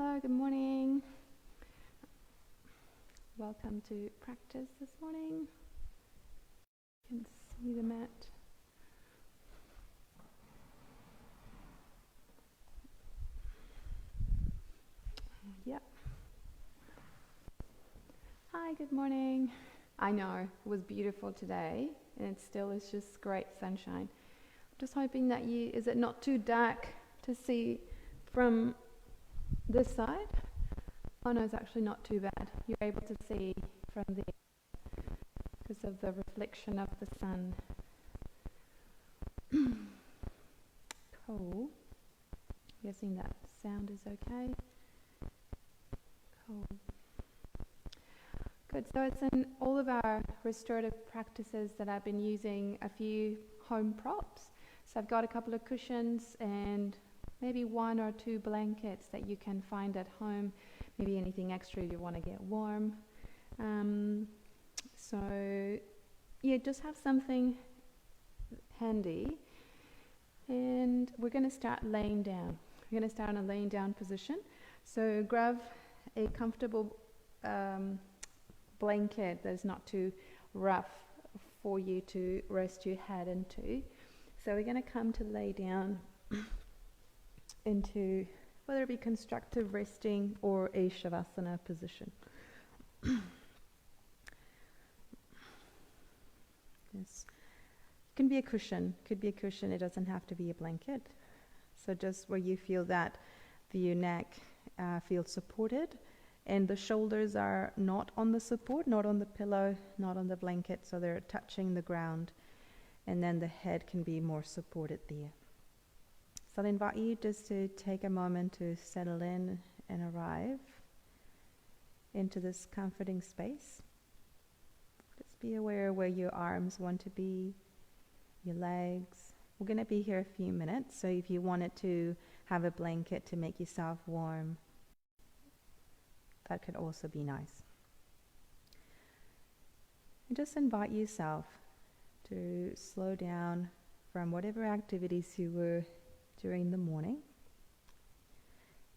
Hello, good morning. Welcome to practice this morning. You can see the mat. Yep. Hi, good morning. I know, it was beautiful today, and it still is just great sunshine. Just hoping that is it not too dark to see from this side? Oh no, it's actually not too bad. You're able to see from there because of the reflection of the sun. Cool. Guessing that sound is okay. Cool. Good. So it's in all of our restorative practices that I've been using a few home props. So I've got a couple of cushions and maybe 1 or 2 blankets that you can find at home. Maybe anything extra if you want to get warm. So yeah, just have something handy. And we're going to start laying down. We're going to start in a laying down position. So grab a comfortable blanket that's not too rough for you to rest your head into. So we're going to come to lay down into whether it be constructive resting or a shavasana position. Yes. It can be a cushion, could be a cushion, it doesn't have to be a blanket. So just where you feel that your neck feels supported and the shoulders are not on the support, not on the pillow, not on the blanket, so they're touching the ground, and then the head can be more supported there. So I invite you just to take a moment to settle in and arrive into this comforting space. Just be aware where your arms want to be, your legs. We're going to be here a few minutes, so if you wanted to have a blanket to make yourself warm, that could also be nice. And just invite yourself to slow down from whatever activities you were during the morning.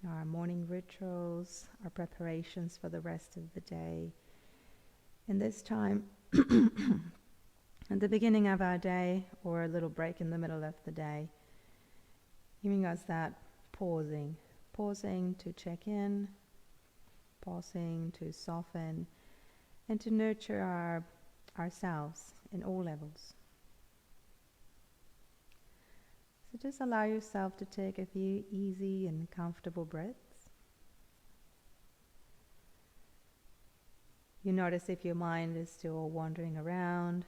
Our morning rituals, our preparations for the rest of the day. And this time, at the beginning of our day, or a little break in the middle of the day, giving us that pausing to check in, pausing to soften, and to nurture ourselves in all levels. So just allow yourself to take a few easy and comfortable breaths. You notice if your mind is still wandering around,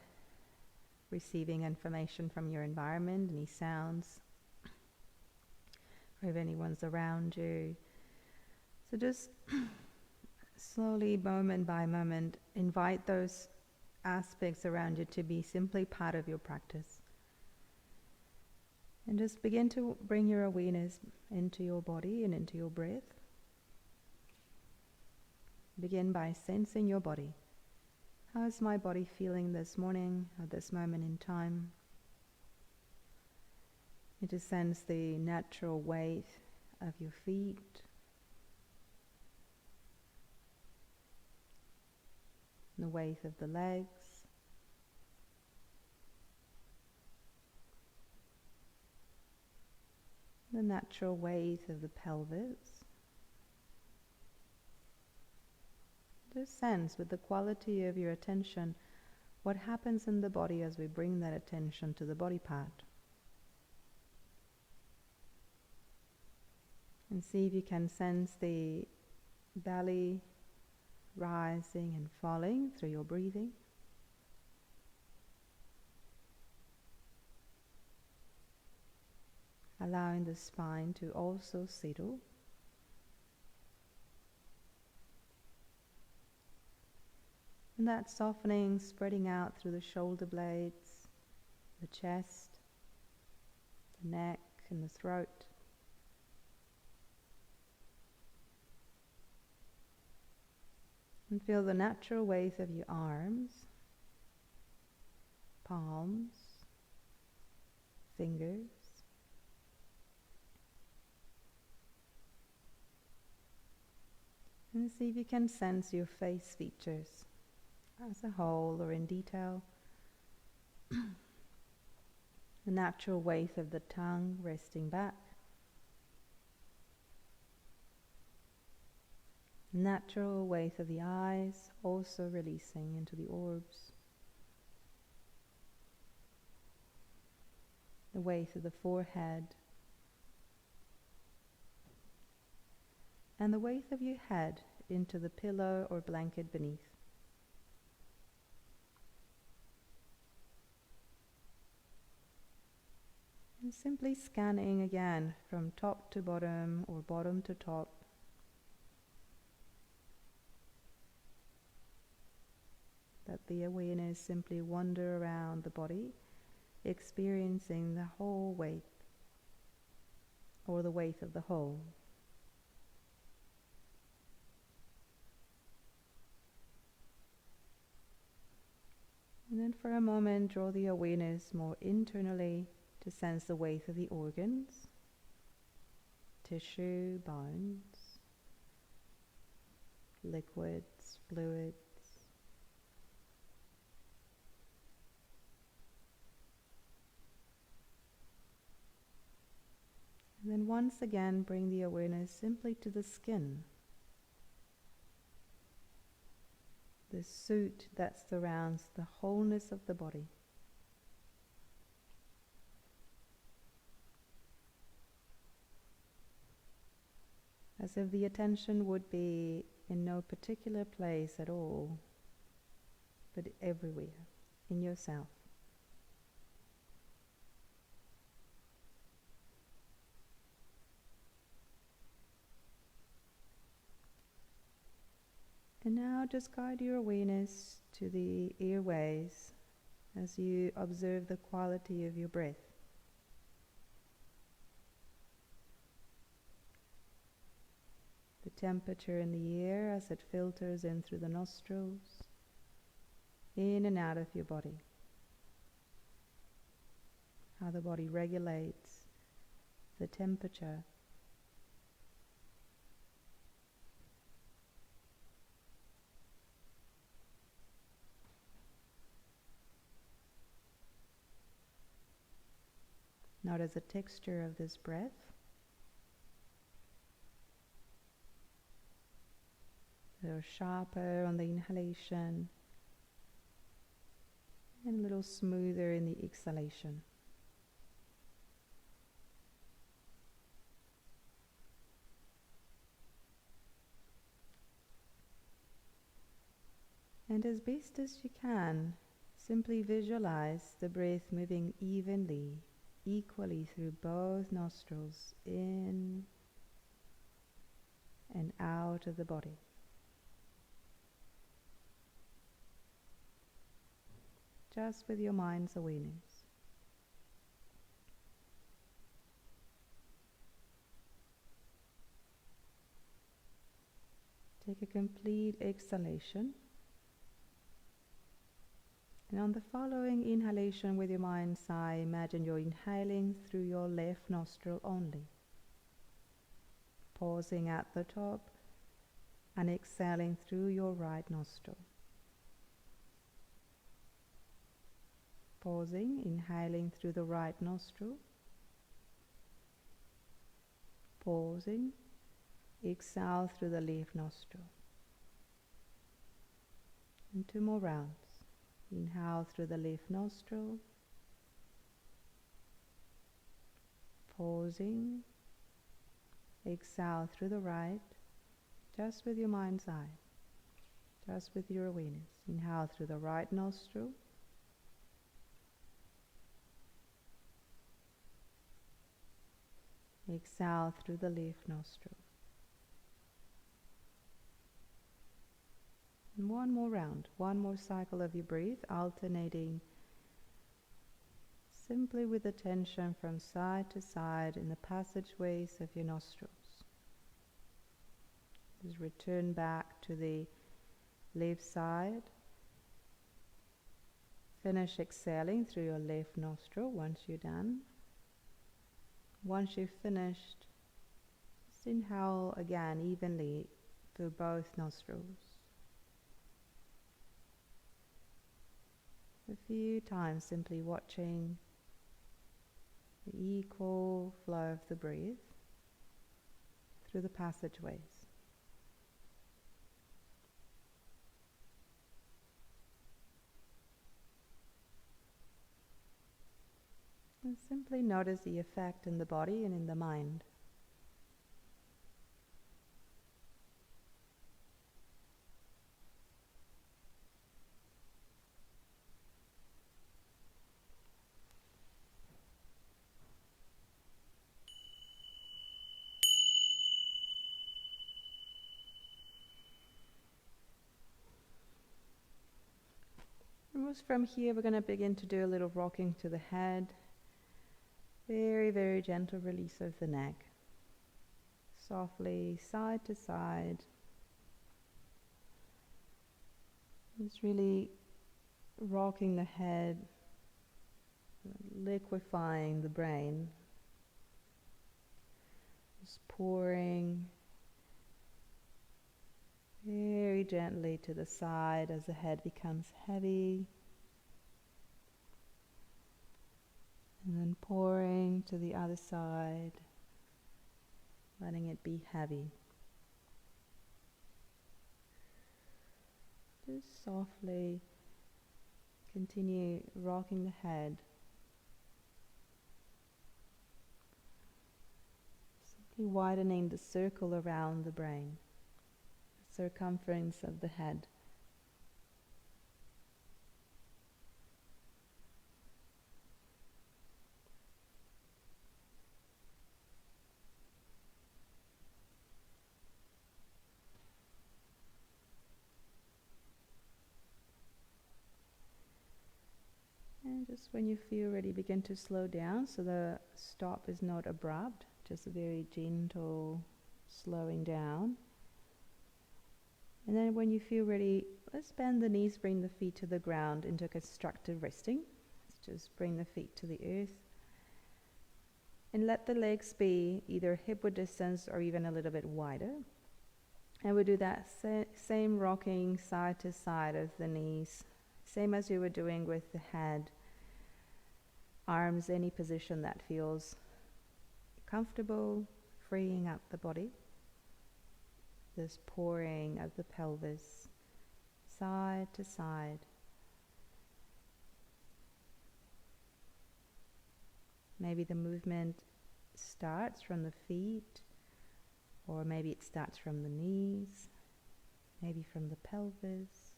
receiving information from your environment, any sounds, or if anyone's around you. So just slowly, moment by moment, invite those aspects around you to be simply part of your practice. And just begin to bring your awareness into your body and into your breath. Begin by sensing your body. How is my body feeling this morning, at this moment in time? You just sense the natural weight of your feet, the weight of the legs, the natural weight of the pelvis. Just sense with the quality of your attention what happens in the body as we bring that attention to the body part. And see if you can sense the belly rising and falling through your breathing. Allowing the spine to also settle. And that softening spreading out through the shoulder blades, the chest, the neck and the throat. And feel the natural weight of your arms, palms, fingers. And see if you can sense your face features as a whole or in detail. The natural weight of the tongue resting back. Natural weight of the eyes also releasing into the orbs. The weight of the forehead. And the weight of your head into the pillow or blanket beneath. And simply scanning again from top to bottom or bottom to top. Let the awareness simply wander around the body, experiencing the whole weight or the weight of the whole. And then for a moment, draw the awareness more internally to sense the weight of the organs, tissue, bones, liquids, fluids. And then once again, bring the awareness simply to the skin, the suit that surrounds the wholeness of the body. As if the attention would be in no particular place at all, but everywhere in yourself. And now just guide your awareness to the airways as you observe the quality of your breath. The temperature in the air as it filters in through the nostrils, in and out of your body. How the body regulates the temperature. Notice the texture of this breath. A little sharper on the inhalation and a little smoother in the exhalation. And as best as you can, simply visualize the breath moving evenly, equally through both nostrils, in and out of the body. Just with your mind's awareness. Take a complete exhalation. And on the following inhalation with your mind's eye, imagine you're inhaling through your left nostril only. Pausing at the top and exhaling through your right nostril. Pausing, inhaling through the right nostril. Pausing, exhale through the left nostril. And 2 more rounds. Inhale through the left nostril. Pausing, exhale through the right, just with your mind's eye, just with your awareness. Inhale through the right nostril. Exhale through the left nostril. And 1 more round, 1 more cycle of your breath, alternating simply with attention from side to side in the passageways of your nostrils. Just return back to the left side. Finish exhaling through your left nostril once you're done. Once you've finished, just inhale again evenly through both nostrils. A few times simply watching the equal flow of the breath through the passageways. And simply notice the effect in the body and in the mind. And from here we're going to begin to do a little rocking to the head. Very, very gentle release of the neck. Softly side to side. Just really rocking the head, liquefying the brain. Just pouring very gently to the side as the head becomes heavy. And then pouring to the other side, letting it be heavy. Just softly continue rocking the head. Simply widening the circle around the brain, the circumference of the head. And just when you feel ready, begin to slow down so the stop is not abrupt, just a very gentle slowing down. And then when you feel ready, let's bend the knees, bring the feet to the ground into constructive resting. Let's just bring the feet to the earth. And let the legs be either hip-width distance or even a little bit wider. And we'll do that same rocking side to side of the knees, same as you were doing with the head. Arms, any position that feels comfortable, freeing up the body. This pouring of the pelvis, side to side. Maybe the movement starts from the feet, or maybe it starts from the knees, maybe from the pelvis.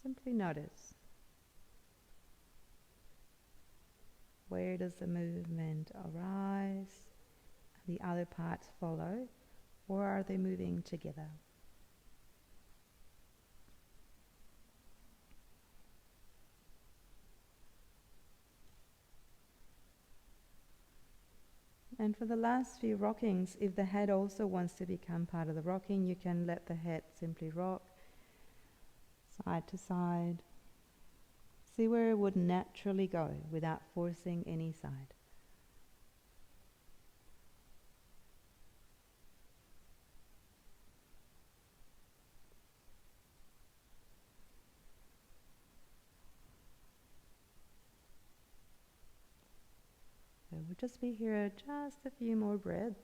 Simply notice. Where does the movement arise? The other parts follow, or are they moving together? And for the last few rockings, if the head also wants to become part of the rocking, you can let the head simply rock side to side. See where it would naturally go without forcing any side. So we'll just be here just a few more breaths.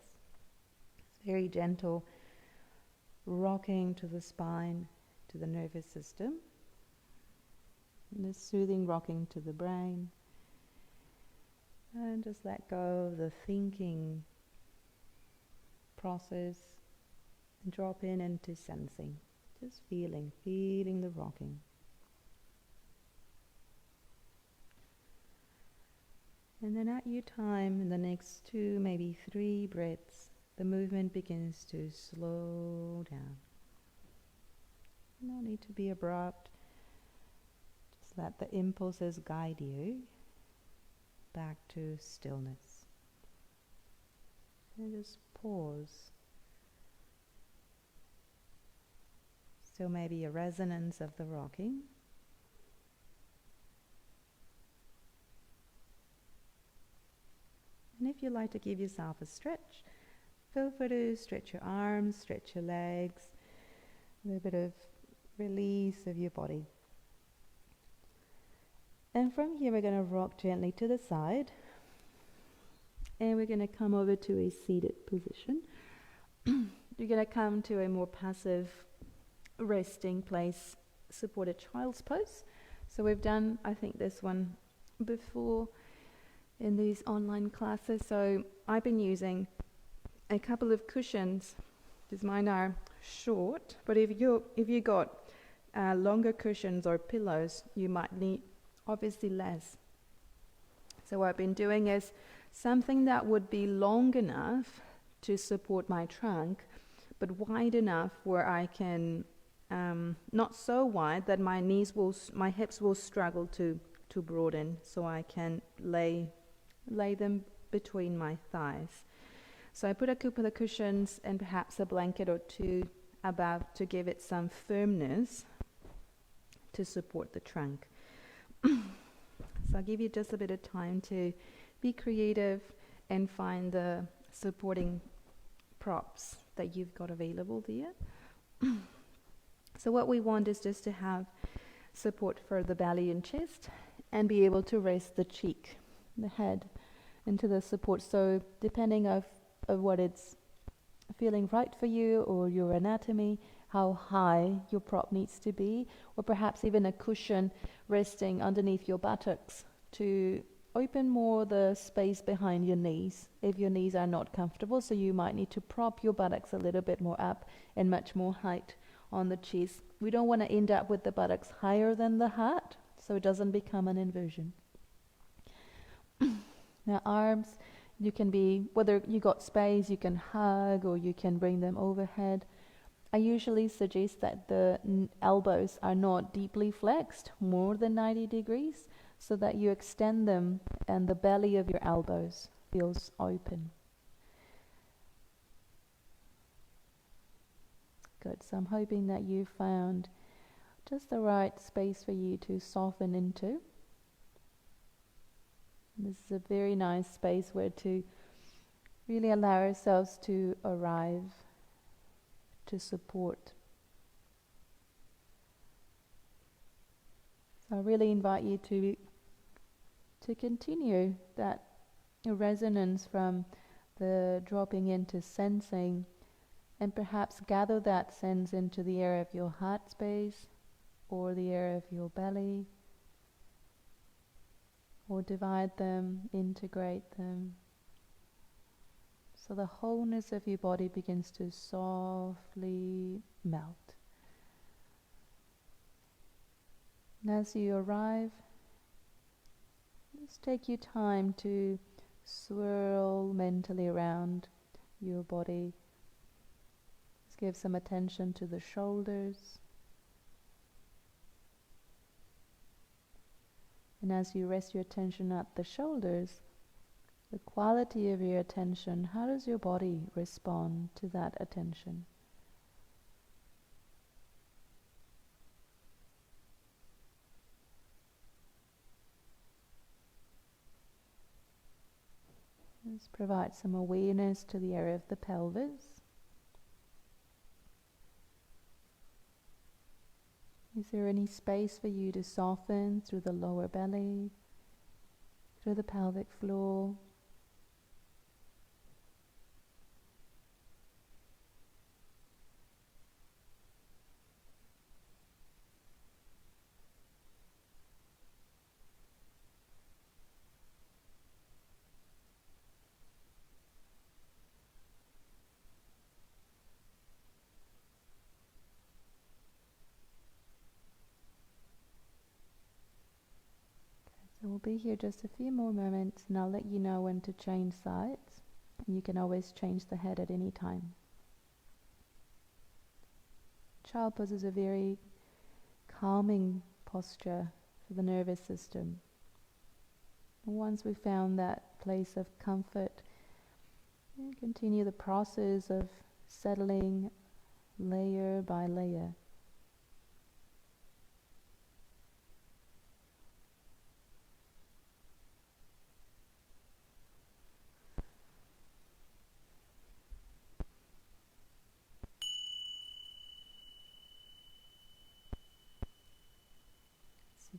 It's very gentle rocking to the spine, to the nervous system. And this soothing rocking to the brain. And just let go of the thinking process and drop in into sensing. Just feeling the rocking. And then at your time, in the next 2, maybe 3 breaths, the movement begins to slow down. No need to be abrupt. Just let the impulses guide you back to stillness. And just pause. So maybe a resonance of the rocking. And if you like to give yourself a stretch, feel free to stretch your arms, stretch your legs, a little bit of release of your body. And from here we're going to rock gently to the side, and we're going to come over to a seated position. You're going to come to a more passive resting place, supported child's pose. So we've done, I think, this one before in these online classes. So I've been using a couple of cushions, because mine are short, but if you got longer cushions or pillows, you might need obviously less. So what I've been doing is something that would be long enough to support my trunk, but wide enough where I can, not so wide that my hips will struggle to broaden, so I can lay them between my thighs. So I put a couple of cushions and perhaps a blanket or two above to give it some firmness to support the trunk. So I'll give you just a bit of time to be creative and find the supporting props that you've got available there. So what we want is just to have support for the belly and chest and be able to rest the cheek, the head into the support. So depending of what it's feeling right for you or your anatomy, how high your prop needs to be, or perhaps even a cushion resting underneath your buttocks to open more the space behind your knees if your knees are not comfortable. So you might need to prop your buttocks a little bit more up and much more height on the chest. We don't want to end up with the buttocks higher than the heart, so it doesn't become an inversion. Now arms, you can be, whether you got space, you can hug or you can bring them overhead. I usually suggest that the elbows are not deeply flexed, more than 90 degrees, so that you extend them and the belly of your elbows feels open. Good. So I'm hoping that you found just the right space for you to soften into. This is a very nice space where to really allow ourselves to arrive, to support. So I really invite you to continue that resonance from the dropping into sensing, and perhaps gather that sense into the area of your heart space or the area of your belly, or divide them, integrate them. So the wholeness of your body begins to softly melt. And as you arrive, just take your time to swirl mentally around your body. Just give some attention to the shoulders. And as you rest your attention at the shoulders, the quality of your attention, how does your body respond to that attention? Just provide some awareness to the area of the pelvis. Is there any space for you to soften through the lower belly, through the pelvic floor? So we'll be here just a few more moments, and I'll let you know when to change sides. And you can always change the head at any time. Child pose is a very calming posture for the nervous system. And once we found that place of comfort, continue the process of settling layer by layer.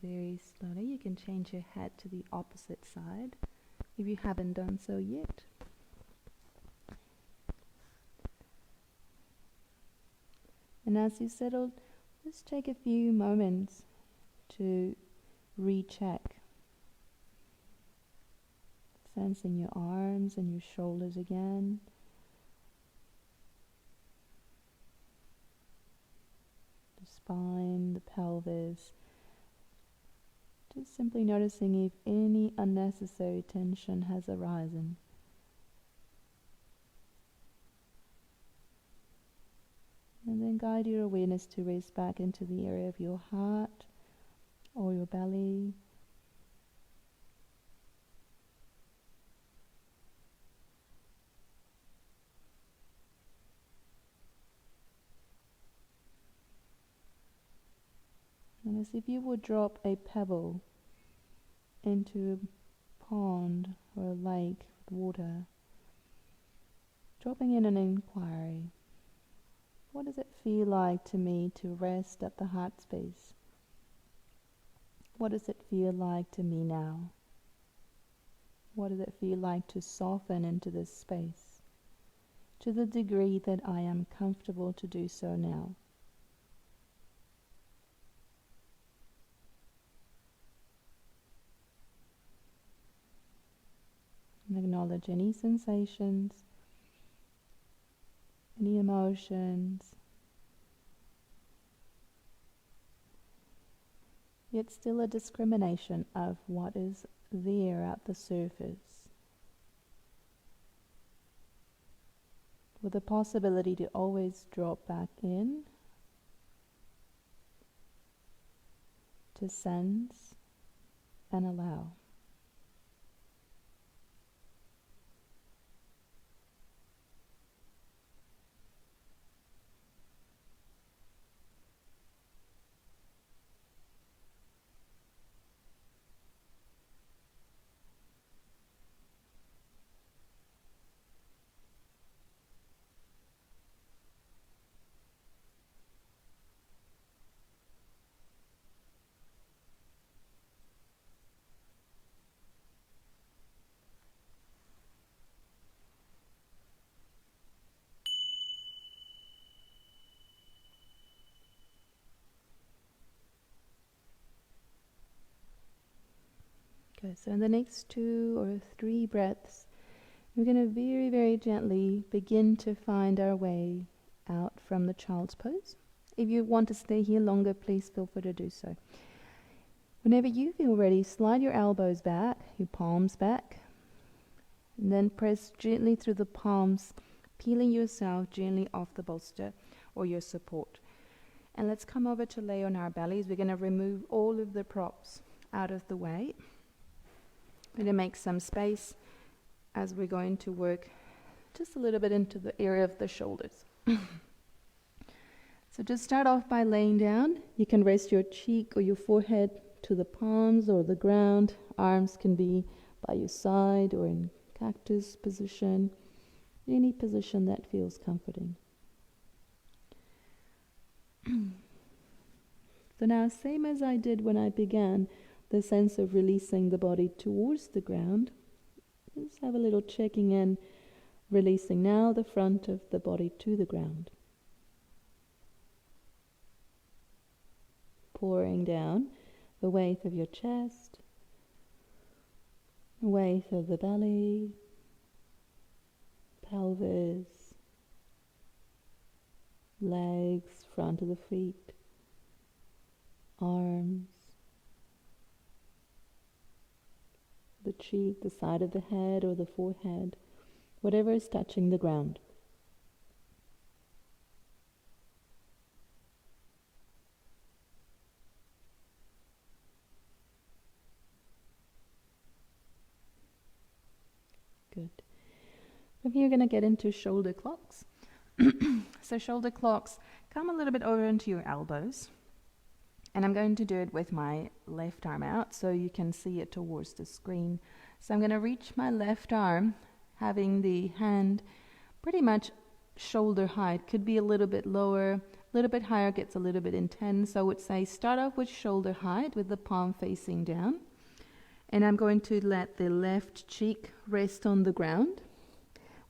very slowly. You can change your head to the opposite side if you haven't done so yet. And as you settle, just take a few moments to recheck. Sensing your arms and your shoulders again. The spine, the pelvis. Just simply noticing if any unnecessary tension has arisen. And then guide your awareness to raise back into the area of your heart or your belly. And as if you would drop a pebble into a pond or a lake with water, dropping in an inquiry. What does it feel like to me to rest at the heart space? What does it feel like to me now? What does it feel like to soften into this space, to the degree that I am comfortable to do so now? And acknowledge any sensations, any emotions, yet still a discrimination of what is there at the surface, with the possibility to always drop back in, to sense and allow. Good. So in the next 2 or 3 breaths, we're going to very, very gently begin to find our way out from the child's pose. If you want to stay here longer, please feel free to do so. Whenever you feel ready, slide your elbows back, your palms back, and then press gently through the palms, peeling yourself gently off the bolster or your support. And let's come over to lay on our bellies. We're going to remove all of the props out of the way. We're going to make some space as we're going to work just a little bit into the area of the shoulders. So just start off by laying down. You can rest your cheek or your forehead to the palms or the ground. Arms can be by your side or in cactus position, any position that feels comforting. So now, same as I did when I began, the sense of releasing the body towards the ground. Just have a little checking in, releasing now the front of the body to the ground. Pouring down the weight of your chest, the weight of the belly, pelvis, legs, front of the feet, arms, the cheek, the side of the head or the forehead, whatever is touching the ground. Good. From here, you're going to get into shoulder clocks. So shoulder clocks, come a little bit over into your elbows. And I'm going to do it with my left arm out so you can see it towards the screen. So I'm going to reach my left arm, having the hand pretty much shoulder height. Could be a little bit lower little bit higher gets a little bit intense. I would say start off with shoulder height with the palm facing down. And I'm going to let the left cheek rest on the ground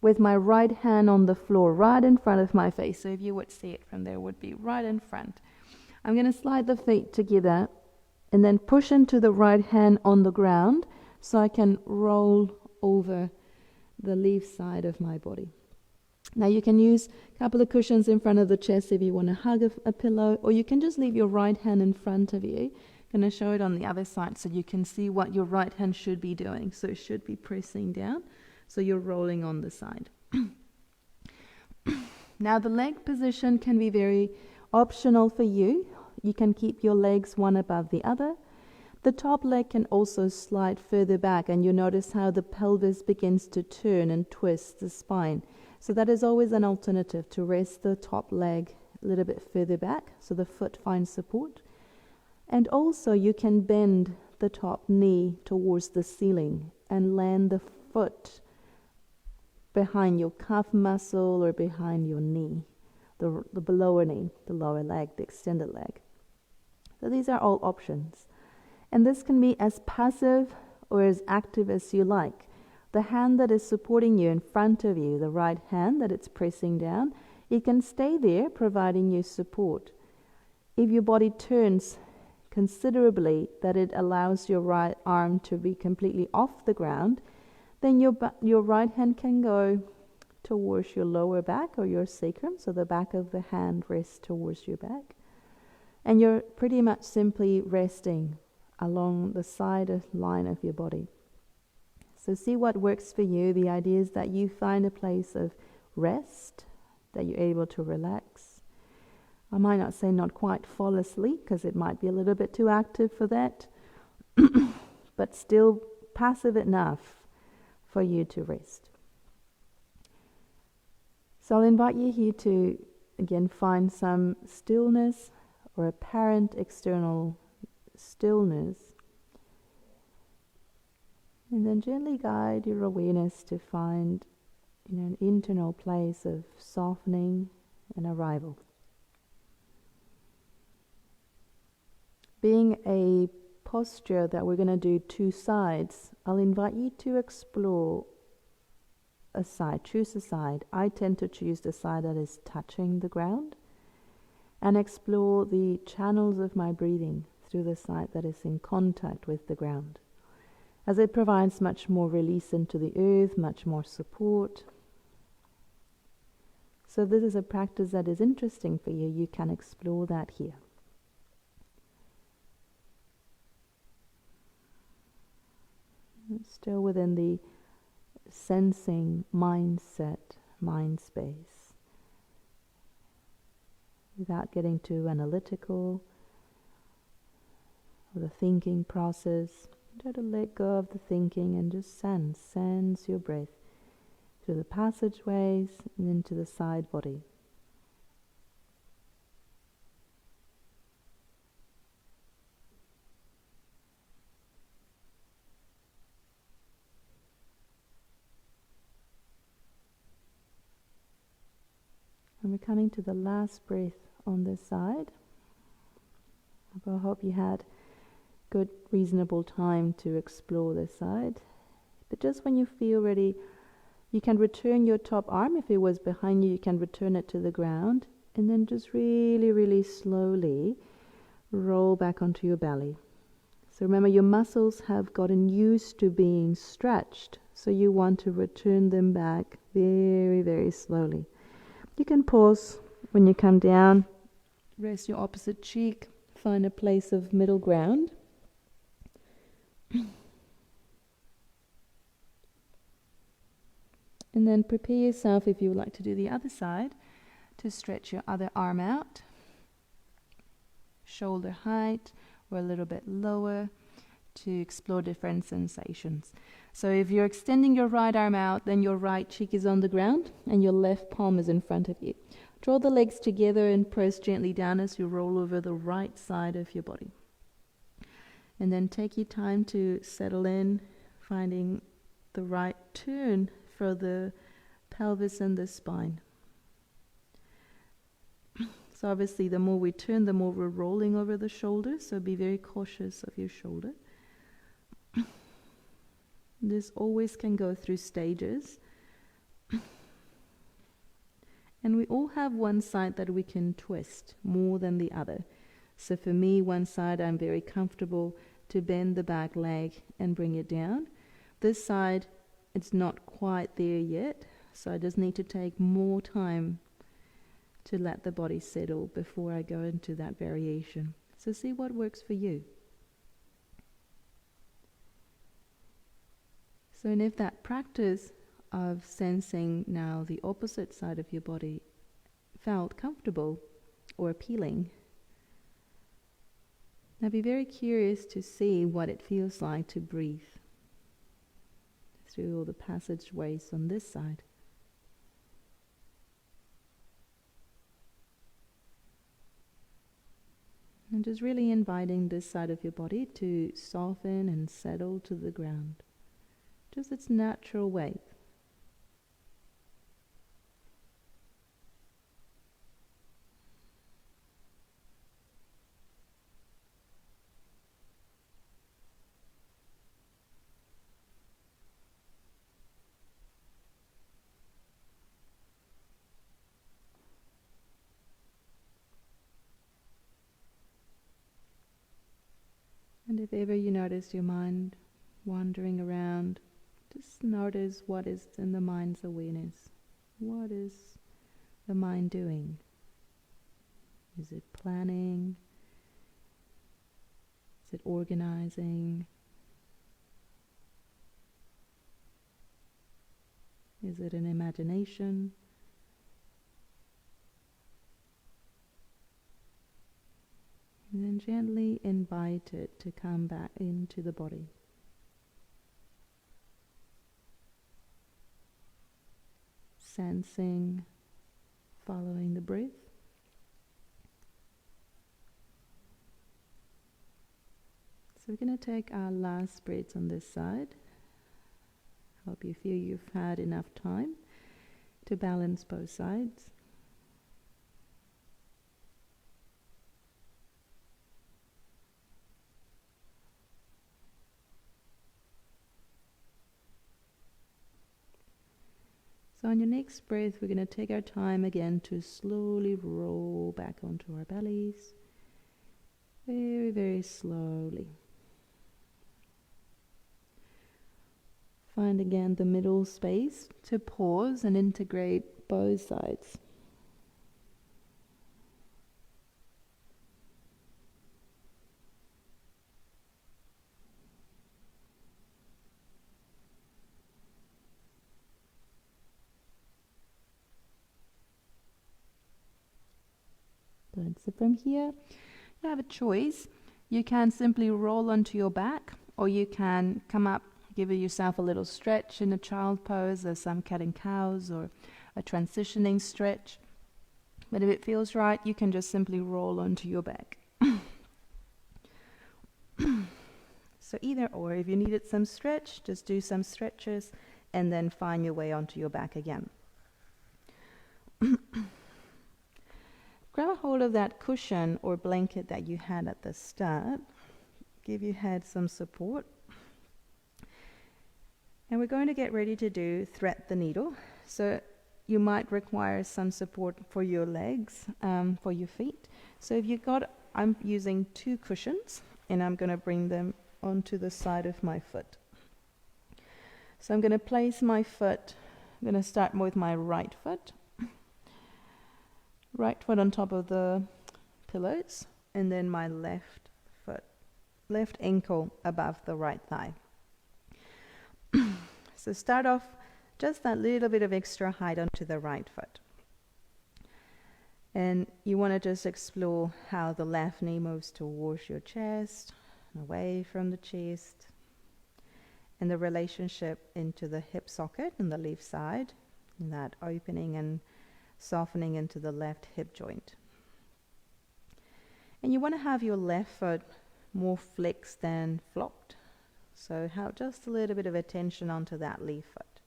with my right hand on the floor right in front of my face. So if you would see it from there, it would be right in front. I'm going to slide the feet together and then push into the right hand on the ground so I can roll over the left side of my body. Now you can use a couple of cushions in front of the chest if you want to hug a pillow, or you can just leave your right hand in front of you. I'm going to show it on the other side so you can see what your right hand should be doing. So it should be pressing down, so you're rolling on the side. Now the leg position can be very optional for you. You can keep your legs one above the other. The top leg can also slide further back, and you notice how the pelvis begins to turn and twist the spine. So that is always an alternative, to rest the top leg a little bit further back so the foot finds support. And also you can bend the top knee towards the ceiling and land the foot behind your calf muscle or behind your knee, the lower knee, the lower leg, the extended leg. So these are all options. And this can be as passive or as active as you like. The hand that is supporting you in front of you, the right hand that it's pressing down, it can stay there providing you support. If your body turns considerably that it allows your right arm to be completely off the ground, then your right hand can go towards your lower back or your sacrum, so the back of the hand rests towards your back. And you're pretty much simply resting along the side line of your body. So see what works for you. The idea is that you find a place of rest, that you're able to relax. I might not say not quite fall asleep, because it might be a little bit too active for that, but still passive enough for you to rest. So I'll invite you here to, again, find some stillness or apparent external stillness. And then gently guide your awareness to find, an internal place of softening and arrival. Being a posture that we're going to do two sides, I'll invite you to explore a side, choose a side. I tend to choose the side that is touching the ground, and explore the channels of my breathing through the side that is in contact with the ground, as it provides much more release into the earth, much more support. So this is a practice that is interesting for you. You can explore that here. Still within the sensing mindset, mind space, without getting too analytical or the thinking process. Try to let go of the thinking and just sense your breath through the passageways and into the side body. And we're coming to the last breath on this side. I hope you had good, reasonable time to explore this side. But just when you feel ready, you can return your top arm. If it was behind you, you can return it to the ground, and then just really, really slowly roll back onto your belly. So remember, your muscles have gotten used to being stretched, so you want to return them back very, very slowly. You can pause when you come down, rest your opposite cheek, find a place of middle ground. And then prepare yourself, if you would like to do the other side, to stretch your other arm out, shoulder height or a little bit lower, to explore different sensations. So if you're extending your right arm out, then your right cheek is on the ground and your left palm is in front of you. Draw the legs together and press gently down as you roll over the right side of your body. And then take your time to settle in, finding the right turn for the pelvis and the spine. So obviously the more we turn, the more we're rolling over the shoulder, so be very cautious of your shoulder. This always can go through stages. And we all have one side that we can twist more than the other. So for me, one side I'm very comfortable to bend the back leg and bring it down. This side, it's not quite there yet, so I just need to take more time to let the body settle before I go into that variation. So see what works for you. So and if that practice of sensing now the opposite side of your body felt comfortable or appealing, now be very curious to see what it feels like to breathe through all the passageways on this side. And just really inviting this side of your body to soften and settle to the ground. Just its natural way. And if ever you notice your mind wandering around, just notice what is in the mind's awareness. What is the mind doing? Is it planning? Is it organizing? Is it an imagination? And then gently invite it to come back into the body. Sensing, following the breath. So we're going to take our last breaths on this side. Hope you feel you've had enough time to balance both sides. So on your next breath, we're going to take our time again to slowly roll back onto our bellies. Very, very slowly. Find again the middle space to pause and integrate both sides. Good. So from here, you have a choice. You can simply roll onto your back, or you can come up, give yourself a little stretch in a child pose, or some cat and cows, or a transitioning stretch. But if it feels right, you can just simply roll onto your back. So either or, if you needed some stretch, just do some stretches and then find your way onto your back again. Grab a hold of that cushion or blanket that you had at the start. Give your head some support. And we're going to get ready to do thread the needle. So you might require some support for your legs, for your feet. So if you've got, I'm using 2 cushions and I'm going to bring them onto the side of my foot. So I'm going to place my foot, I'm going to start with my right foot. Right foot on top of the pillows, and then my left foot, left ankle above the right thigh. So start off just that little bit of extra height onto the right foot. And you want to just explore how the left knee moves towards your chest, away from the chest, and the relationship into the hip socket on the left side, and that opening and softening into the left hip joint. And you want to have your left foot more flexed than flopped. So have just a little bit of attention onto that left foot.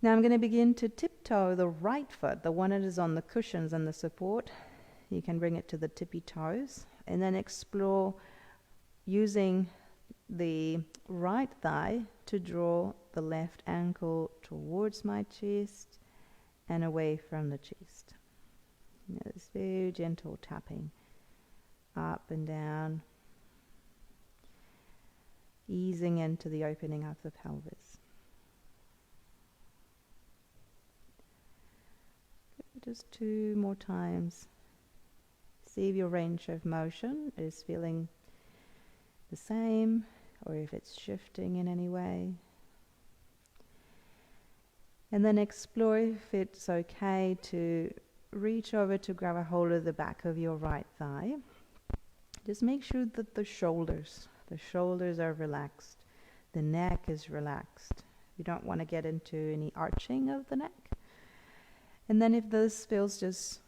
Now I'm going to begin to tiptoe the right foot, the one that is on the cushions and the support. You can bring it to the tippy toes and then explore using the right thigh to draw the left ankle towards my chest and away from the chest. It's very gentle tapping up and down, easing into the opening of the pelvis. Just 2 more times. See if your range of motion is feeling the same or if it's shifting in any way. And then explore if it's okay to reach over to grab a hold of the back of your right thigh. Just make sure that the shoulders are relaxed. The neck is relaxed. You don't want to get into any arching of the neck. And then if this feels just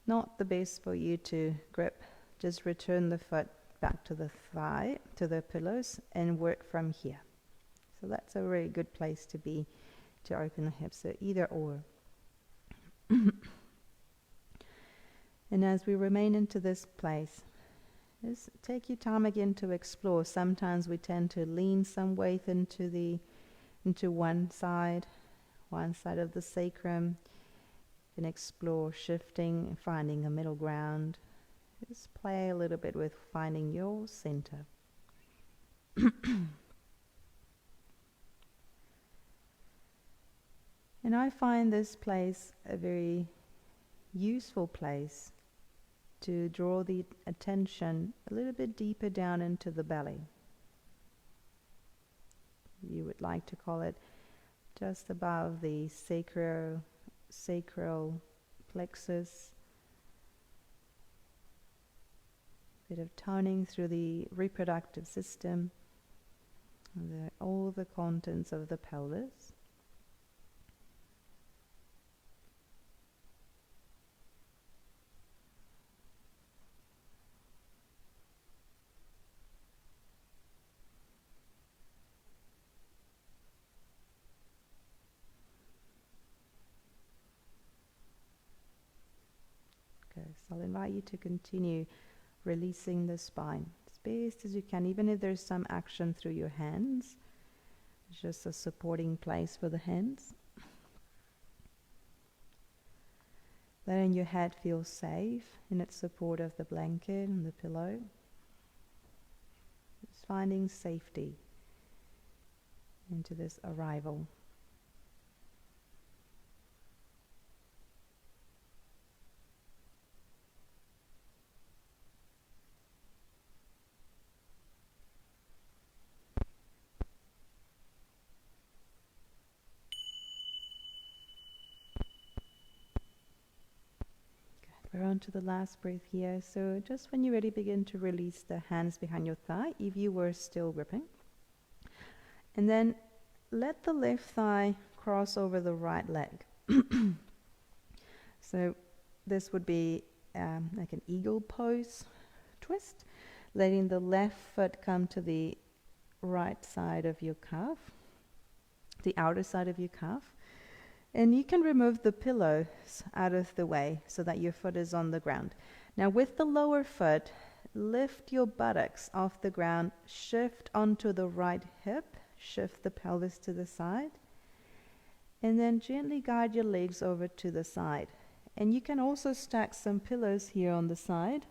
not the best for you to grip, just return the foot back to the thigh, to the pillows, and work from here. So that's a really good place to be, to open the hips, so either or. And as we remain into this place, just take your time again to explore. Sometimes we tend to lean some weight into one side of the sacrum, and explore shifting and finding a middle ground. Just play a little bit with finding your center. And I find this place a very useful place to draw the attention a little bit deeper down into the belly. You would like to call it just above the sacral plexus. Bit of toning through the reproductive system, all the contents of the pelvis. So I'll invite you to continue releasing the spine as best as you can, even if there's some action through your hands. It's just a supporting place for the hands. Letting your head feel safe in its support of the blanket and the pillow. Just finding safety into this arrival. We're on to the last breath here. So just when you're ready, begin to release the hands behind your thigh, if you were still gripping. And then let the left thigh cross over the right leg. So this would be like an eagle pose twist, letting the left foot come to the right side of your calf, the outer side of your calf. And you can remove the pillows out of the way so that your foot is on the ground. Now with the lower foot, lift your buttocks off the ground, shift onto the right hip, shift the pelvis to the side, and then gently guide your legs over to the side. And you can also stack some pillows here on the side.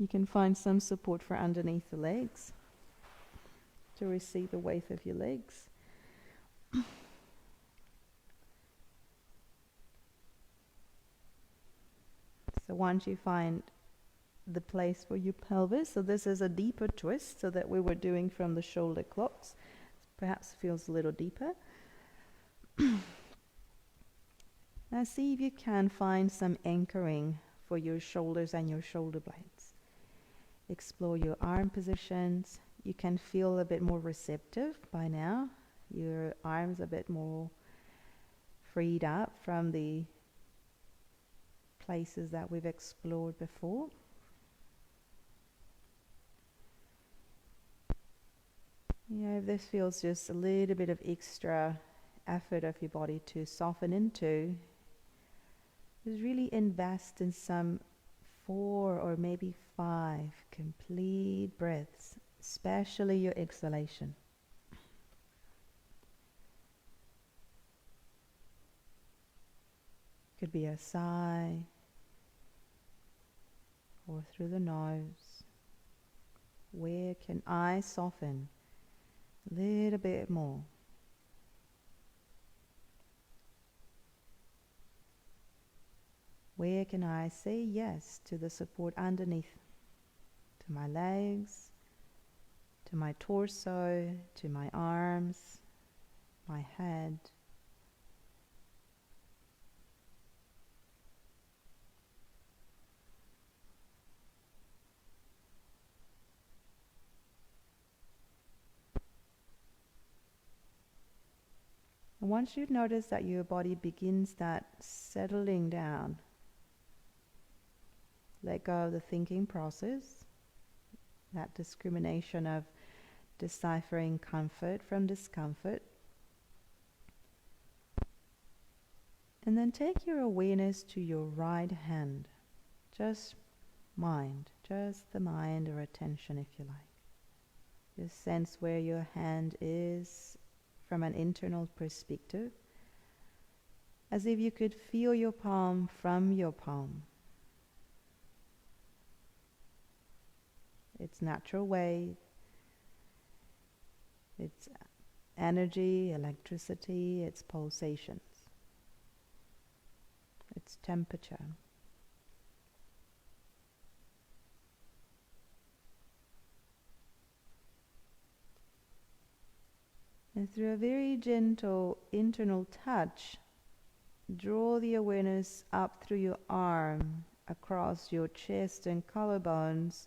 You can find some support for underneath the legs to receive the weight of your legs. So once you find the place for your pelvis, so this is a deeper twist, so that we were doing from the shoulder clocks. Perhaps feels a little deeper. Now see if you can find some anchoring for your shoulders and your shoulder blades. Explore your arm positions. You can feel a bit more receptive by now. Your arms a bit more freed up from the places that we've explored before. If this feels just a little bit of extra effort of your body to soften into is really invest in some 4 or maybe 5 complete breaths, especially your exhalation. Could be a sigh or through the nose. Where can I soften a little bit more? Where can I say yes to the support underneath? To my legs, to my torso, to my arms, my head. And once you've noticed that your body begins that settling down, let go of the thinking process, that discrimination of deciphering comfort from discomfort. And then take your awareness to your right hand. Just mind, just the mind or attention if you like. Just sense where your hand is from an internal perspective, as if you could feel your palm from your palm. Its natural weight, its energy, electricity, its pulsations, its temperature. And through a very gentle internal touch, draw the awareness up through your arm, across your chest and collarbones,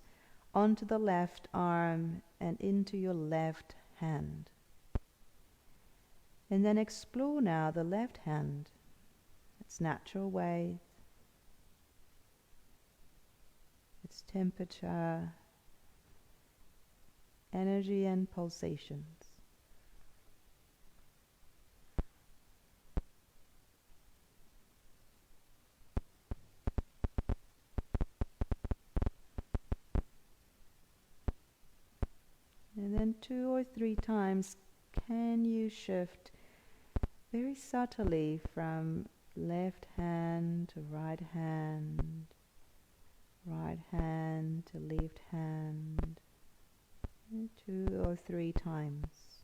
onto the left arm and into your left hand. And then explore now the left hand, its natural weight, its temperature, energy and pulsations. And then 2 or 3 times, can you shift very subtly from left hand to right hand to left hand, 2 or 3 times.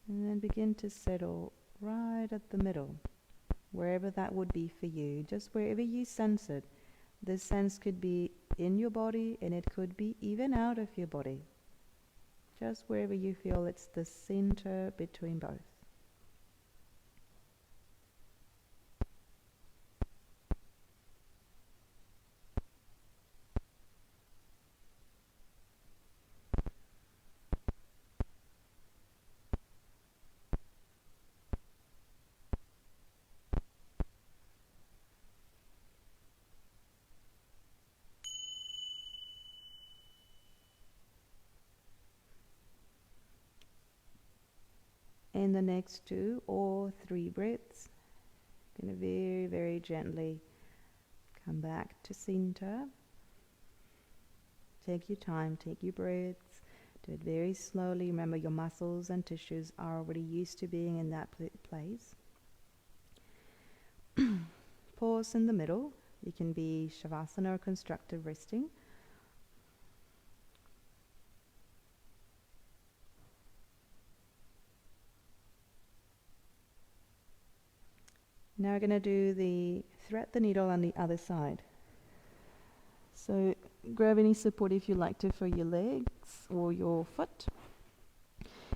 And then begin to settle right at the middle, wherever that would be for you, just wherever you sense it. This sense could be in your body and it could be even out of your body. Just wherever you feel it's the center between both. In the next 2 or 3 breaths, going to very, very gently come back to center. Take your time, take your breaths, do it very slowly. Remember, your muscles and tissues are already used to being in that place. Pause in the middle. You can be Shavasana or constructive resting. Now we're going to do the thread the needle on the other side. So grab any support if you like to for your legs or your foot.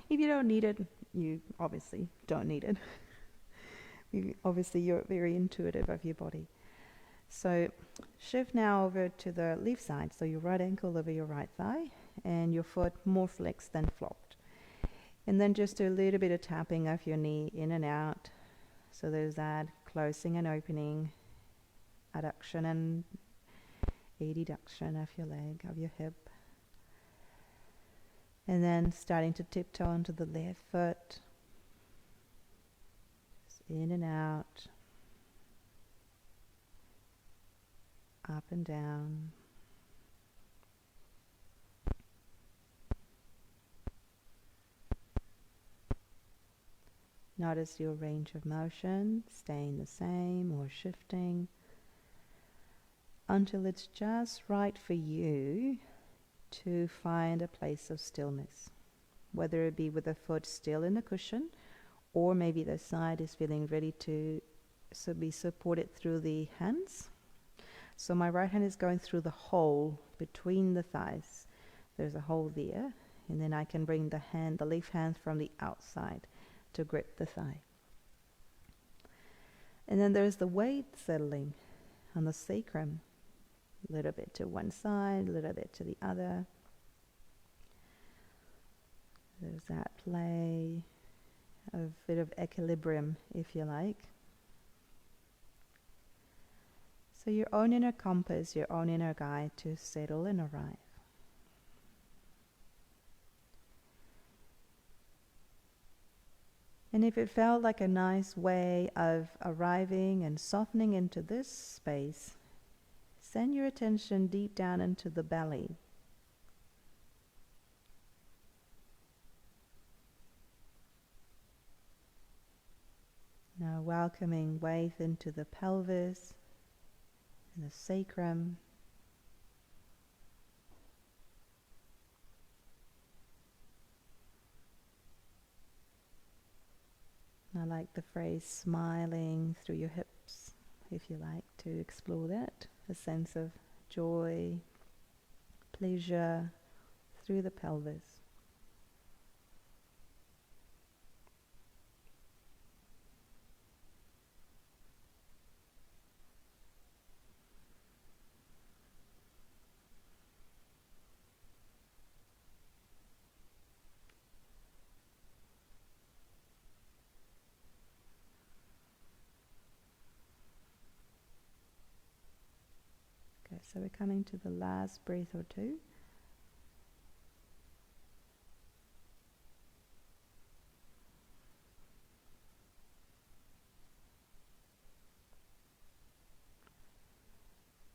If you don't need it, you obviously don't need it. Obviously you're very intuitive of your body. So shift now over to the left side. So your right ankle over your right thigh and your foot more flexed than flopped. And then just do a little bit of tapping of your knee in and out. So there's that closing and opening, adduction and adduction of your leg, of your hip. And then starting to tiptoe onto the left foot. Just in and out. Up and down. Notice your range of motion, staying the same or shifting until it's just right for you to find a place of stillness. Whether it be with the foot still in the cushion, or maybe the side is feeling ready to be supported through the hands. So my right hand is going through the hole between the thighs. There's a hole there, and then I can bring the left hand from the outside to grip the thigh. And then there's the weight settling on the sacrum, a little bit to one side, a little bit to the other. There's that play, a bit of equilibrium, if you like. So your own inner compass, your own inner guide to settle and arrive. And if it felt like a nice way of arriving and softening into this space, send your attention deep down into the belly. Now welcoming weight into the pelvis and the sacrum. I like the phrase smiling through your hips, if you like to explore that. A sense of joy, pleasure through the pelvis. So we're coming to the last breath or two.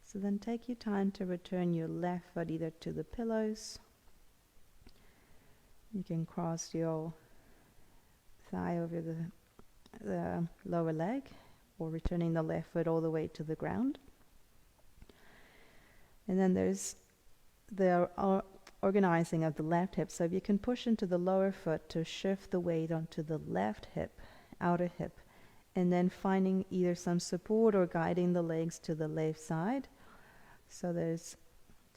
So then take your time to return your left foot either to the pillows. You can cross your thigh over the lower leg, or returning the left foot all the way to the ground. And then there's the organizing of the left hip. So if you can push into the lower foot to shift the weight onto the left hip, outer hip, and then finding either some support or guiding the legs to the left side. So there's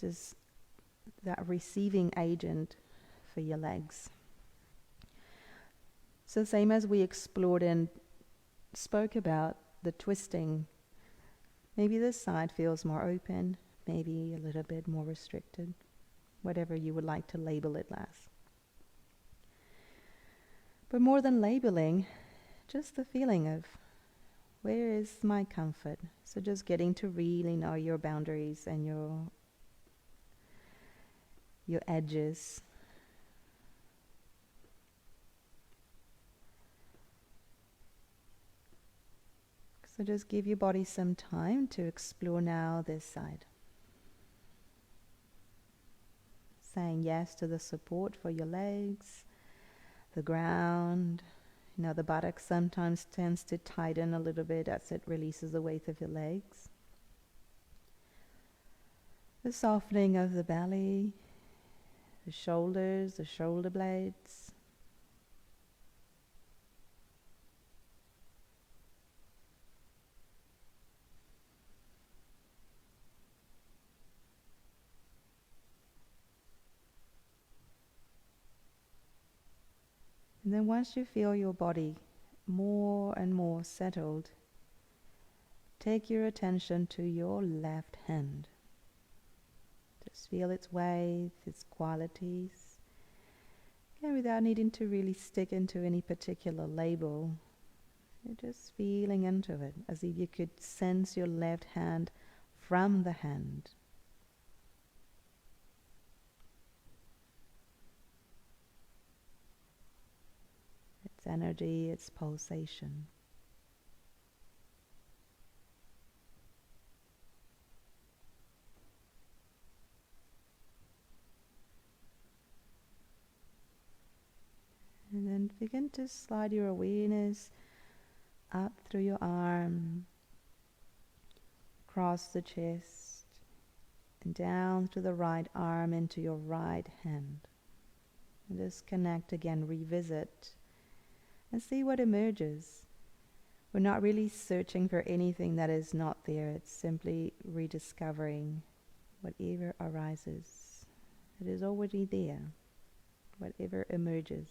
just that receiving agent for your legs. So same as we explored and spoke about the twisting, maybe this side feels more open, maybe a little bit more restricted, whatever you would like to label it as. But more than labeling, just the feeling of where is my comfort. So just getting to really know your boundaries and your edges. So just give your body some time to explore now this side. Saying yes to the support for your legs, the ground. You know, the buttocks sometimes tends to tighten a little bit as it releases the weight of your legs. The softening of the belly, the shoulders, the shoulder blades. And then once you feel your body more and more settled, take your attention to your left hand. Just feel its weight, its qualities. Again, without needing to really stick into any particular label. You're just feeling into it, as if you could sense your left hand from the hand. its energy, its pulsation. And then begin to slide your awareness up through your arm, across the chest, and down through the right arm into your right hand. And just connect again, revisit, and see what emerges. We're not really searching for anything that is not there. It's simply rediscovering whatever arises. It is already there, whatever emerges.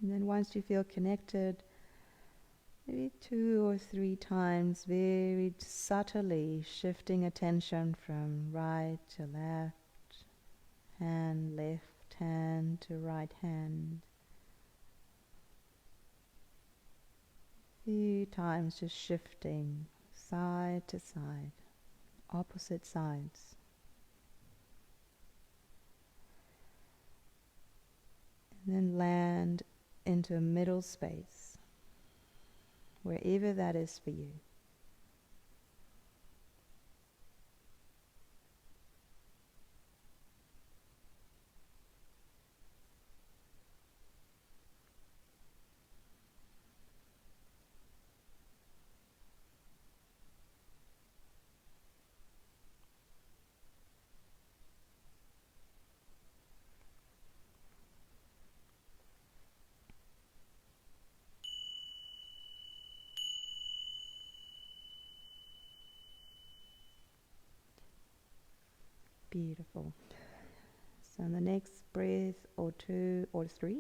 And then once you feel connected, maybe 2 or 3 times, very subtly shifting attention from right to left hand to right hand. A few times just shifting side to side, opposite sides. And then land into a middle space, wherever that is for you. Beautiful. So in the next breath or 2 or 3,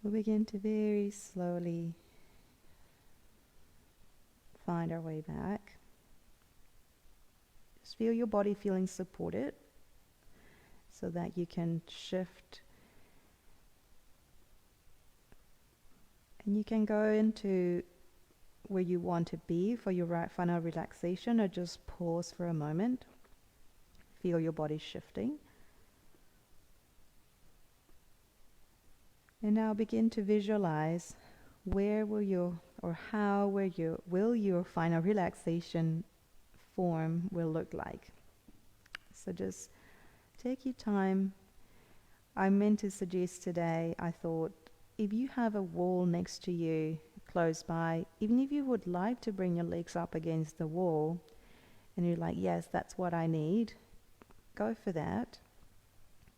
we'll begin to very slowly find our way back. Just feel your body feeling supported so that you can shift and you can go into where you want to be for your final relaxation, or just pause for a moment. Feel your body shifting. And now begin to visualize where will your, or how will your final relaxation form will look like. So just take your time. I meant to suggest today, I thought, if you have a wall next to you, close by, even if you would like to bring your legs up against the wall, and you're like, yes, that's what I need, go for that.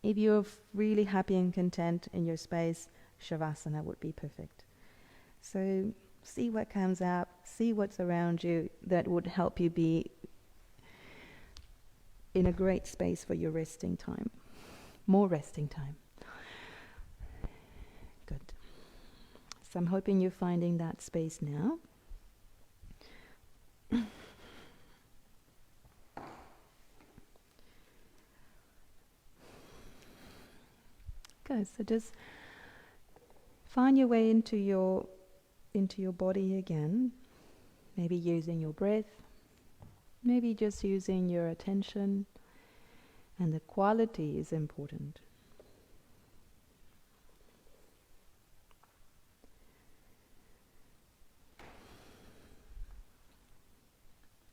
If you're really happy and content in your space, Shavasana would be perfect. So see what comes out, see what's around you that would help you be in a great space for your resting time. More resting time. Good. So I'm hoping you're finding that space now. Good. So just find your way into your body again. Maybe using your breath. Maybe just using your attention. And the quality is important.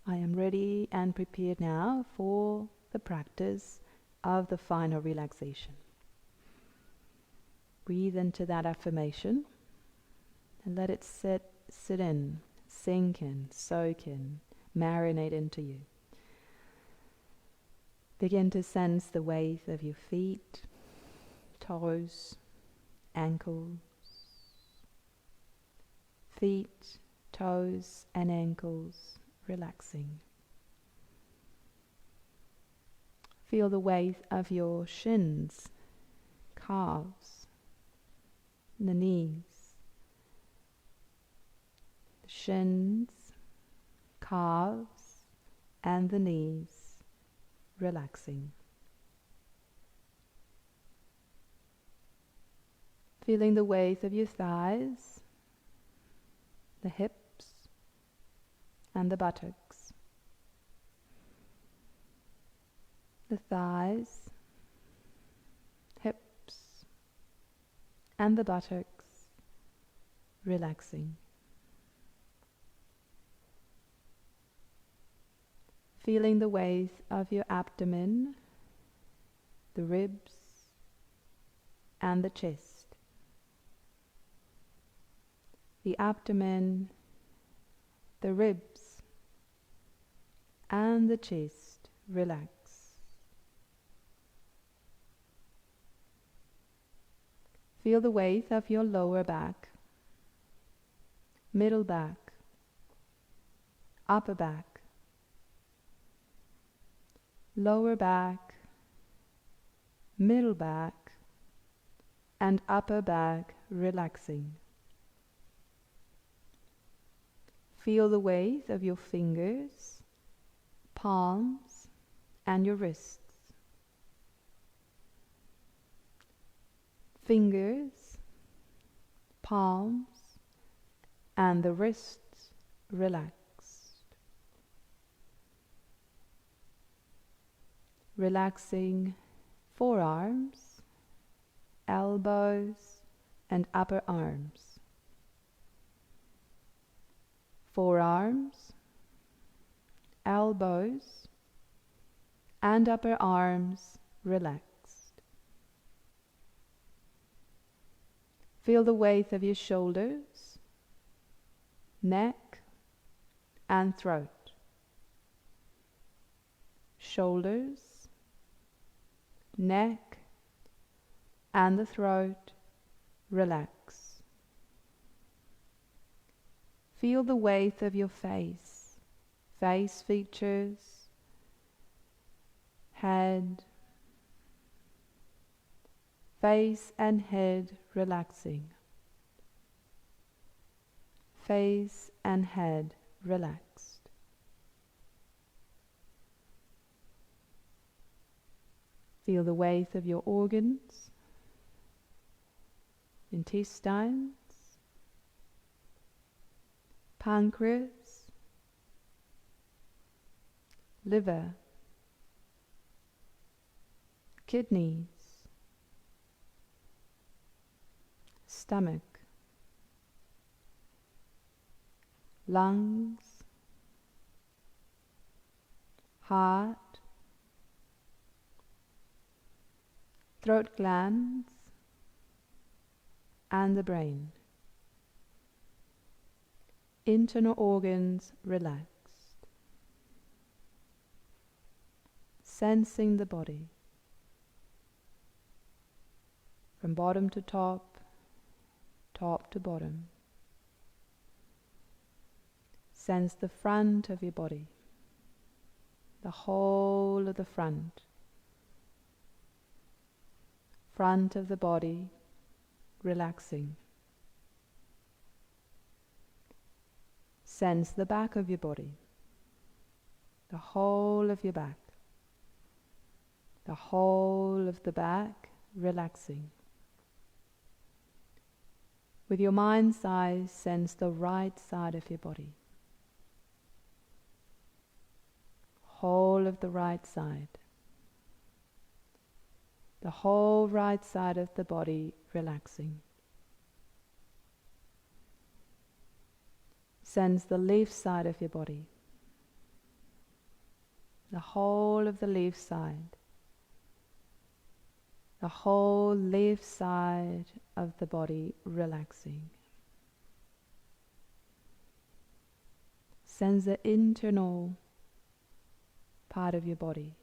I am ready and prepared now for the practice of the final relaxation. Breathe into that affirmation and let it sit in, sink in, soak in, marinate into you. Begin to sense the weight of your feet, toes, ankles, feet, toes, and ankles relaxing. Feel the weight of your shins, calves, the knees, the shins, calves, and the knees relaxing. Feeling the weight of your thighs, the hips, and the buttocks, the thighs, hips, and the buttocks, relaxing. Feeling the weight of your abdomen, the ribs, and the chest. The abdomen, the ribs, and the chest relax. Feel the weight of your lower back, middle back, upper back, lower back, middle back, and upper back relaxing. Feel the weight of your fingers, palms, and your wrists. Fingers, palms, and the wrists relaxed. Relaxing forearms, elbows, and upper arms. Forearms, elbows, and upper arms relaxed. Feel the weight of your shoulders, neck, and throat. Shoulders, neck, and the throat relax. Feel the weight of your face, face features, head, face and head relaxing. Face and head relaxed. Feel the weight of your organs, intestines, pancreas, liver, kidneys, stomach, lungs, heart, throat glands, and the brain. Internal organs relaxed. Sensing the body from bottom to top, top to bottom. Sense the front of your body, the whole of the front of the body relaxing. Sense the back of your body, the whole of your back, the whole of the back relaxing. With your mind's eye, sense the right side of your body, whole of the right side, the whole right side of the body relaxing. Sense the left side of your body, the whole of the left side, the whole left side of the body relaxing. Sense the internal part of your body,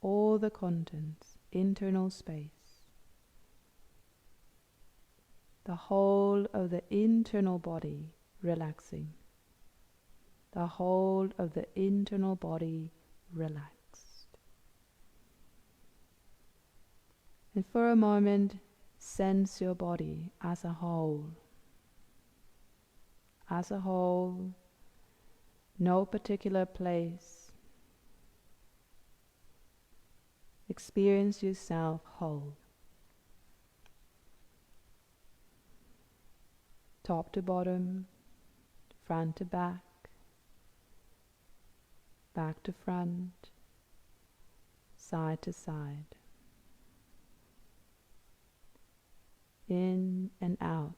all the contents, internal space. The whole of the internal body relaxing. The whole of the internal body relaxed. And for a moment, sense your body as a whole. As a whole, no particular place. Experience yourself whole. Top to bottom, front to back, back to front, side to side, in and out,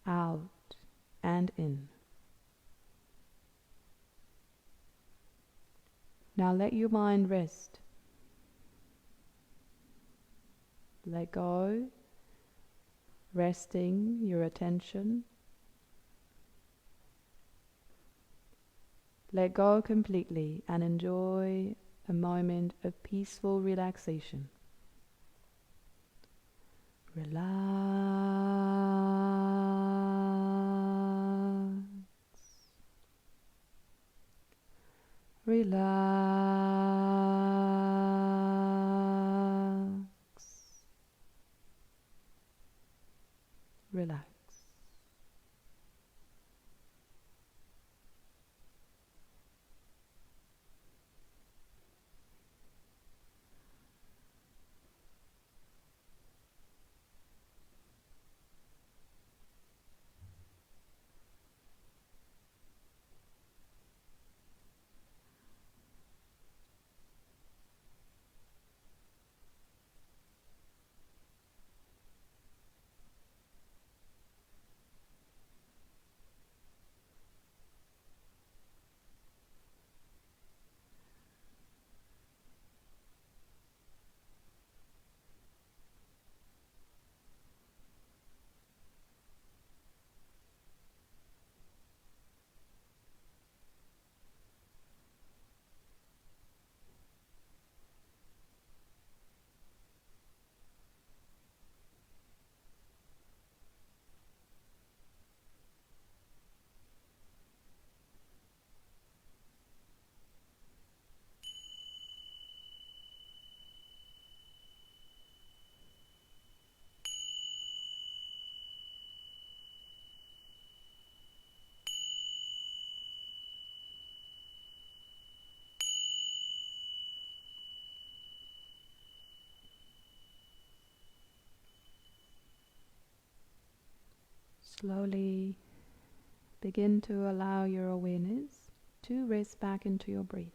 out and in. Now let your mind rest. Let go, resting your attention. Let go completely and enjoy a moment of peaceful relaxation. Relax. Relax. Relax. Slowly begin to allow your awareness to rest back into your breath.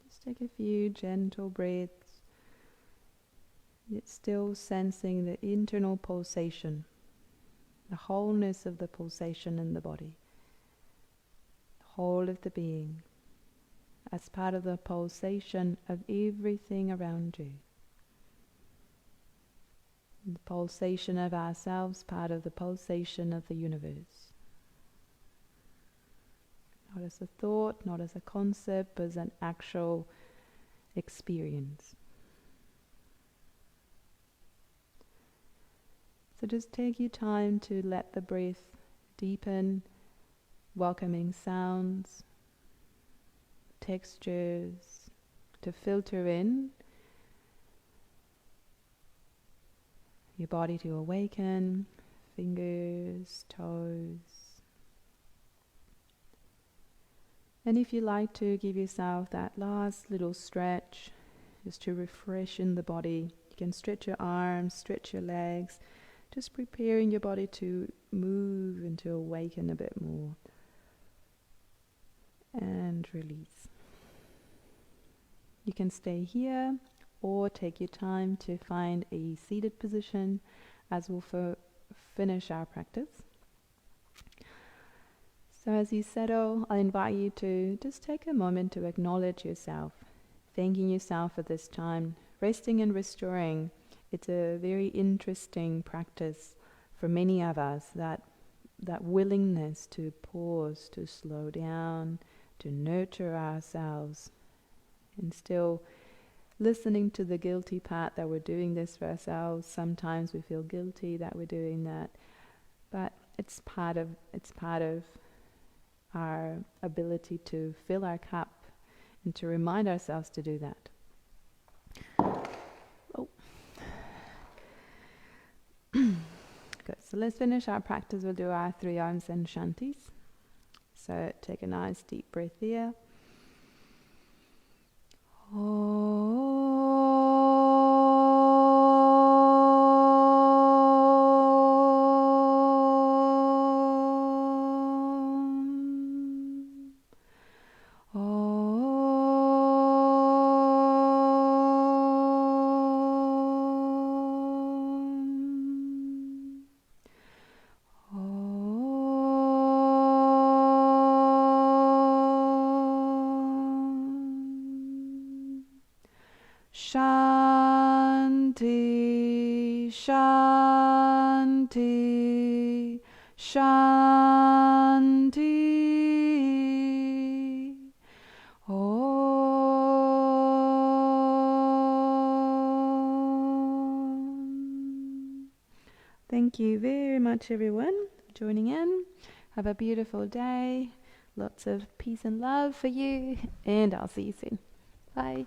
Just take a few gentle breaths, yet still sensing the internal pulsation, the wholeness of the pulsation in the body, the whole of the being, as part of the pulsation of everything around you. The pulsation of ourselves, part of the pulsation of the universe. Not as a thought, not as a concept, but as an actual experience. So just take your time to let the breath deepen, welcoming sounds, textures, to filter in, your body to awaken, fingers, toes. And if you like to give yourself that last little stretch, just to refresh in the body, you can stretch your arms, stretch your legs, just preparing your body to move and to awaken a bit more. And release. You can stay here or take your time to find a seated position as we'll finish our practice. So as you settle, I invite you to just take a moment to acknowledge yourself, thanking yourself for this time, resting and restoring. It's a very interesting practice for many of us, that willingness to pause, to slow down, to nurture ourselves, and still listening to the guilty part that we're doing this for ourselves. Sometimes we feel guilty that we're doing that, but it's part of our ability to fill our cup and to remind ourselves to do that. Oh. Good. So let's finish our practice. We'll do our 3 arms and Shanties. So take a nice deep breath here. Shanti, Shanti, Shanti. Om. Thank you very much, everyone, for joining in. Have a beautiful day. Lots of peace and love for you, and I'll see you soon. Bye.